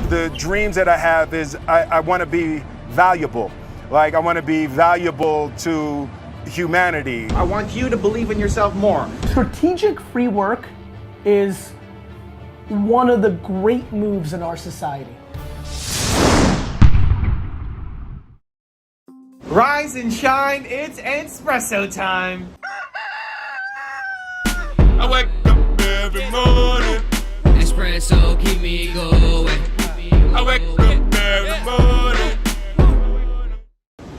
the dreams that I have is I want to be valuable. Like, I want to be valuable to humanity. I want you to believe in yourself more. Strategic free work is one of the great moves in our society. Rise and shine, it's espresso time. I wake up every morning. Espresso keep me going. I wake up every morning.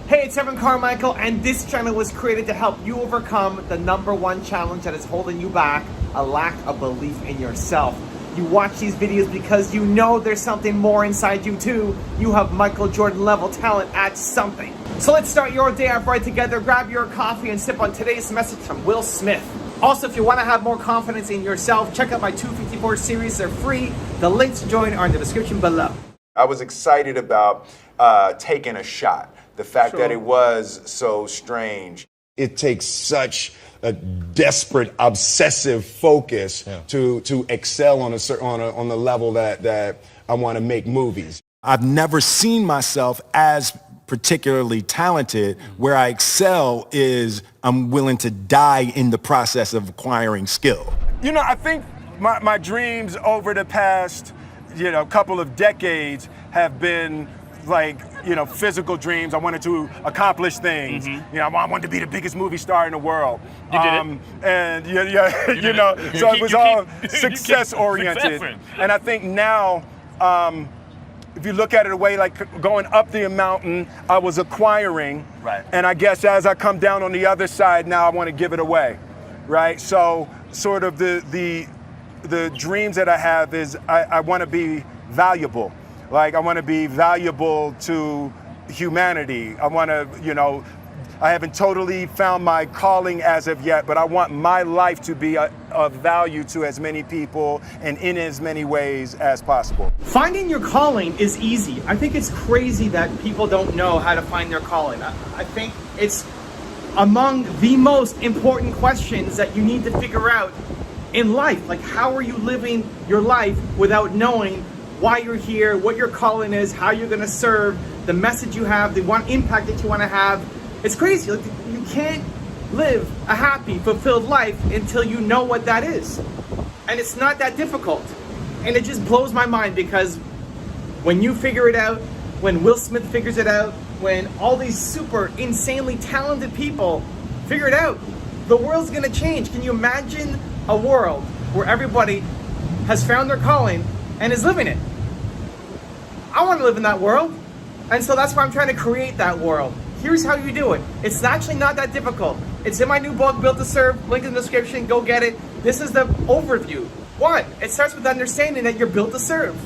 Hey, it's Evan Carmichael, and this channel was created to help you overcome the #1 challenge that is holding you back, a lack of belief in yourself. You watch these videos because you know there's something more inside you too. You have Michael Jordan level talent at something. So let's start your day off right together. Grab your coffee and sip on today's message from Will Smith. Also, if you want to have more confidence in yourself, check out my 254 series. They're free. The links to join are in the description below. I was excited about taking a shot. The fact that it was so strange. It takes such a desperate, obsessive focus to excel on on the level that I want to make movies. I've never seen myself as particularly talented. Where I excel is I'm willing to die in the process of acquiring skill. You know, I think my dreams over the past, couple of decades have been like, physical dreams. I wanted to accomplish things. I wanted to be the biggest movie star in the world. You did it. And so it was all success oriented. And I think now, if you look at it away, like going up the mountain, I was acquiring. Right. And I guess as I come down on the other side now, I want to give it away. Right. So sort of the dreams that I have is I want to be valuable. Like, I want to be valuable to humanity. I want to, I haven't totally found my calling as of yet, but I want my life to be of value to as many people and in as many ways as possible. Finding your calling is easy. I think it's crazy that people don't know how to find their calling. I think it's among the most important questions that you need to figure out in life. Like, how are you living your life without knowing why you're here, what your calling is, how you're gonna serve, the message you have, the impact that you wanna have. It's crazy. Like, you can't live a happy, fulfilled life until you know what that is. And it's not that difficult. And it just blows my mind because when you figure it out, when Will Smith figures it out, when all these super insanely talented people figure it out, the world's gonna change. Can you imagine a world where everybody has found their calling and is living it? I want to live in that world. And so that's why I'm trying to create that world. Here's how you do it. It's actually not that difficult. It's in my new book, Built to Serve. Link in the description. Go get it. This is the overview. One, it starts with understanding that you're built to serve.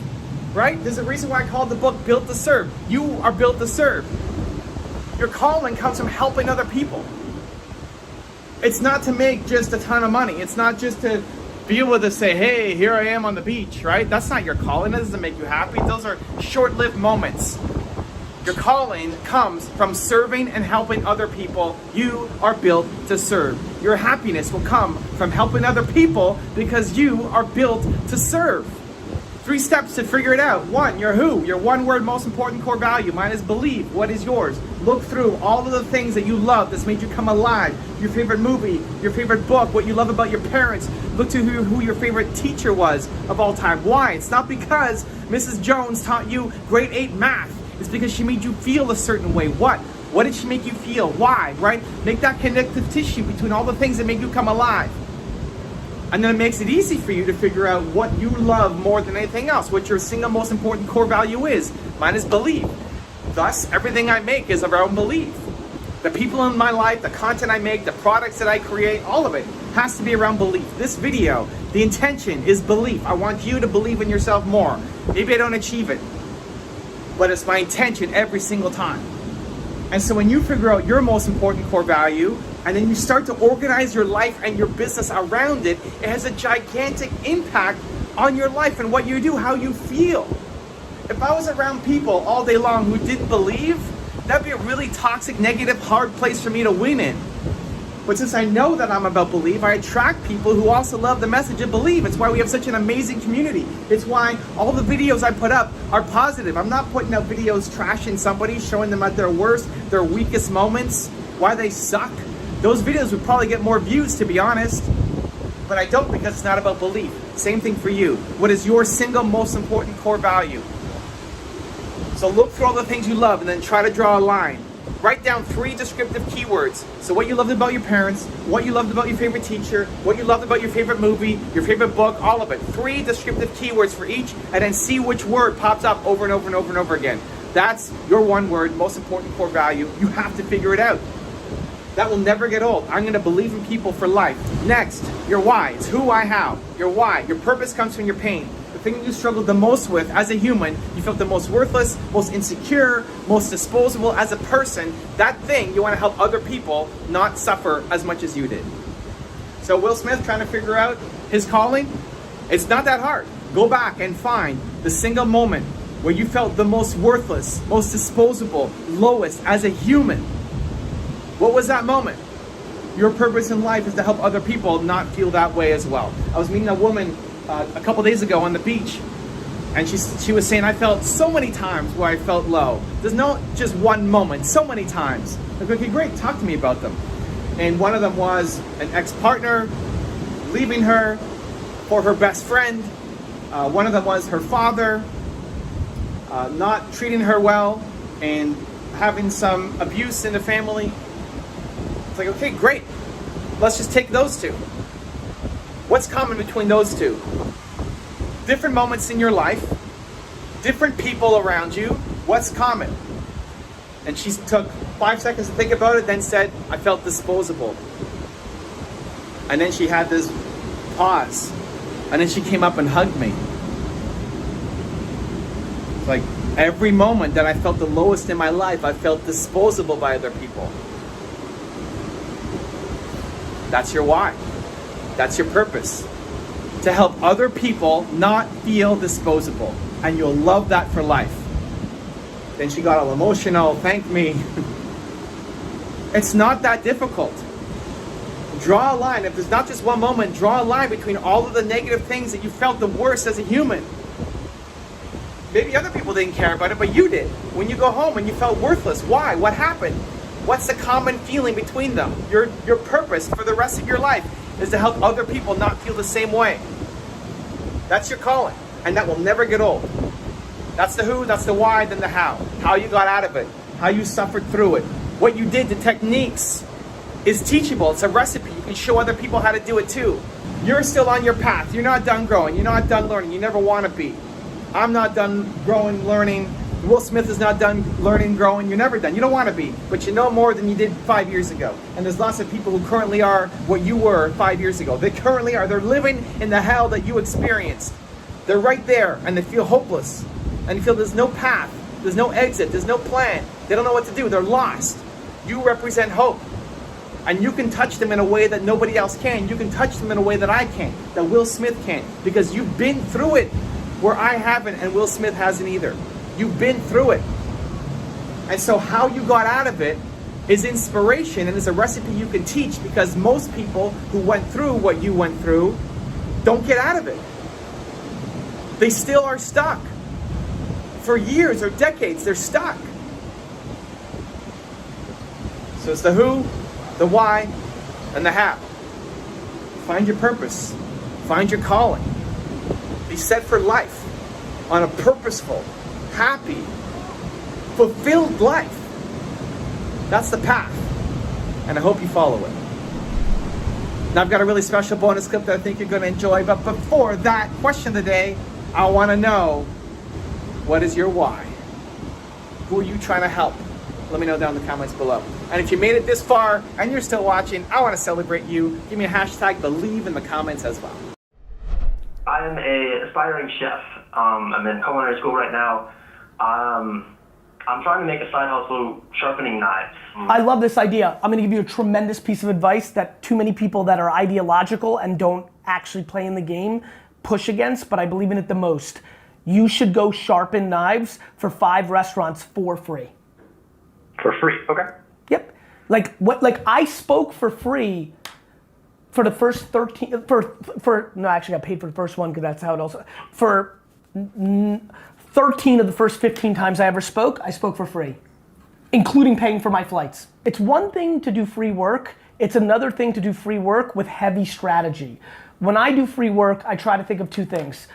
Right? There's a reason why I called the book Built to Serve. You are built to serve. Your calling comes from helping other people. It's not to make just a ton of money. It's not just to be able to say, hey, here I am on the beach, right? That's not your calling. That doesn't make you happy. Those are short-lived moments. Your calling comes from serving and helping other people. You are built to serve. Your happiness will come from helping other people because you are built to serve. 3 steps to figure it out. 1, your who, your one-word most important core value. Mine is believe. What is yours? Look through all of the things that you love that's made you come alive. Your favorite movie, your favorite book, what you love about your parents. Look to who your favorite teacher was of all time. Why? It's not because Mrs. Jones taught you grade 8 math. It's because she made you feel a certain way. What? What did she make you feel? Why? Right? Make that connective tissue between all the things that make you come alive. And then it makes it easy for you to figure out what you love more than anything else, what your single most important core value is. Mine is belief. Thus, everything I make is around belief. The people in my life, the content I make, the products that I create, all of it has to be around belief. This video, the intention is belief. I want you to believe in yourself more. Maybe I don't achieve it, but it's my intention every single time. And so when you figure out your most important core value, and then you start to organize your life and your business around it, it has a gigantic impact on your life and what you do, how you feel. If I was around people all day long who didn't believe, that'd be a really toxic, negative, hard place for me to win in. But since I know that I'm about belief, I attract people who also love the message of belief. It's why we have such an amazing community. It's why all the videos I put up are positive. I'm not putting out videos trashing somebody, showing them at their worst, their weakest moments, why they suck. Those videos would probably get more views, to be honest. But I don't, because it's not about belief. Same thing for you. What is your single most important core value? So look through all the things you love and then try to draw a line. Write down 3 descriptive keywords. So what you loved about your parents, what you loved about your favorite teacher, what you loved about your favorite movie, your favorite book, all of it. 3 descriptive keywords for each, and then see which word pops up over and over and over and over again. That's your one word, most important core value. You have to figure it out. That will never get old. I'm gonna believe in people for life. Next, your why. It's who, why, how. Your why. Your purpose comes from your pain. The thing you struggled the most with as a human, you felt the most worthless, most insecure, most disposable as a person. That thing, you wanna help other people not suffer as much as you did. So Will Smith trying to figure out his calling? It's not that hard. Go back and find the single moment where you felt the most worthless, most disposable, lowest as a human. What was that moment? Your purpose in life is to help other people not feel that way as well. I was meeting a woman a couple days ago on the beach, and she was saying, I felt so many times where I felt low. There's not just one moment, so many times. I go, okay, great, talk to me about them. And one of them was an ex-partner leaving her for her best friend. One of them was her father not treating her well and having some abuse in the family. It's like, okay, great. Let's just take those 2. What's common between those 2? Different moments in your life, different people around you. What's common? And she took 5 seconds to think about it, then said, I felt disposable. And then she had this pause. And then she came up and hugged me. It's like, every moment that I felt the lowest in my life, I felt disposable by other people. That's your why. That's your purpose. To help other people not feel disposable. And you'll love that for life. Then she got all emotional, thanked me. It's not that difficult. Draw a line. If there's not just one moment, draw a line between all of the negative things that you felt the worst as a human. Maybe other people didn't care about it, but you did. When you go home and you felt worthless, why? What happened? What's the common feeling between them? Your purpose for the rest of your life is to help other people not feel the same way. That's your calling, and that will never get old. That's the who, that's the why, then the how. How you got out of it, how you suffered through it, what you did, the techniques is teachable. It's a recipe. You can show other people how to do it too. You're still on your path. You're not done growing. You're not done learning. You never want to be. I'm not done growing, learning. Will Smith is not done learning, growing. You're never done. You don't want to be, but you know more than you did 5 years ago. And there's lots of people who currently are what you were 5 years ago. They currently are. They're living in the hell that you experienced. They're right there, and they feel hopeless. And you feel there's no path. There's no exit. There's no plan. They don't know what to do. They're lost. You represent hope. And you can touch them in a way that nobody else can. You can touch them in a way that I can, that Will Smith can. Because you've been through it where I haven't and Will Smith hasn't either. You've been through it. And so how you got out of it is inspiration and is a recipe you can teach, because most people who went through what you went through don't get out of it. They still are stuck. For years or decades, they're stuck. So it's the who, the why, and the how. Find your purpose. Find your calling. Be set for life on a purposeful, happy, fulfilled life. That's the path. And I hope you follow it. Now I've got a really special bonus clip that I think you're going to enjoy. But before that, question of the day, I want to know, what is your why? Who are you trying to help? Let me know down in the comments below. And if you made it this far and you're still watching, I want to celebrate you. Give me a hashtag believe in the comments as well. I'm an aspiring chef. I'm in culinary school right now. I'm trying to make a side hustle sharpening knives. I love this idea. I'm gonna give you a tremendous piece of advice that too many people that are ideological and don't actually play in the game push against, but I believe in it the most. You should go sharpen knives for 5 restaurants for free. For free, okay. Yep. Like what? Like I spoke for free for the first 13. No, I actually got paid for the first one because that's how it also. For 13 of the first 15 times I ever spoke, I spoke for free, including paying for my flights. It's one thing to do free work. It's another thing to do free work with heavy strategy. When I do free work, I try to think of two things.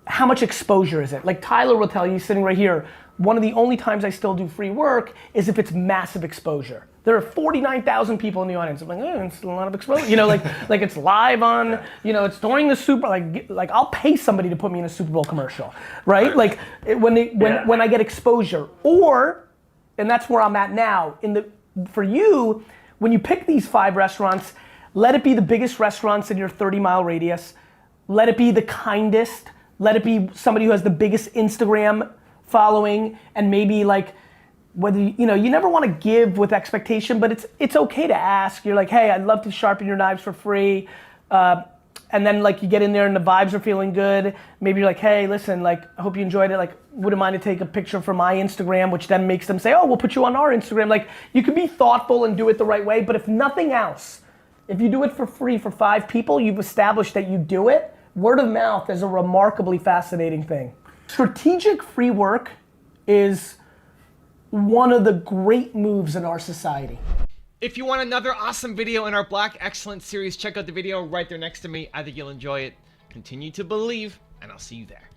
How much exposure is it? Like Tyler will tell you, sitting right here, one of the only times I still do free work is if it's massive exposure. There are 49,000 people in the audience. I'm like, it's a lot of exposure. You know, like it's live on, you know, it's during the Super, like I'll pay somebody to put me in a Super Bowl commercial, right? Like when I get exposure, and that's where I'm at now. For you, when you pick these 5 restaurants, let it be the biggest restaurants in your 30-mile radius. Let it be the kindest. Let it be somebody who has the biggest Instagram following, and maybe like whether you never want to give with expectation, but it's okay to ask. You're like, hey, I'd love to sharpen your knives for free, and then like you get in there and the vibes are feeling good. Maybe you're like, hey, listen, like I hope you enjoyed it. Like, wouldn't mind to take a picture for my Instagram, which then makes them say, oh, we'll put you on our Instagram. Like you can be thoughtful and do it the right way, but if nothing else, if you do it for free for 5 people, you've established that you do it. Word of mouth is a remarkably fascinating thing. Strategic free work is one of the great moves in our society. If you want another awesome video in our Black Excellence series, check out the video right there next to me. I think you'll enjoy it. Continue to believe, and I'll see you there.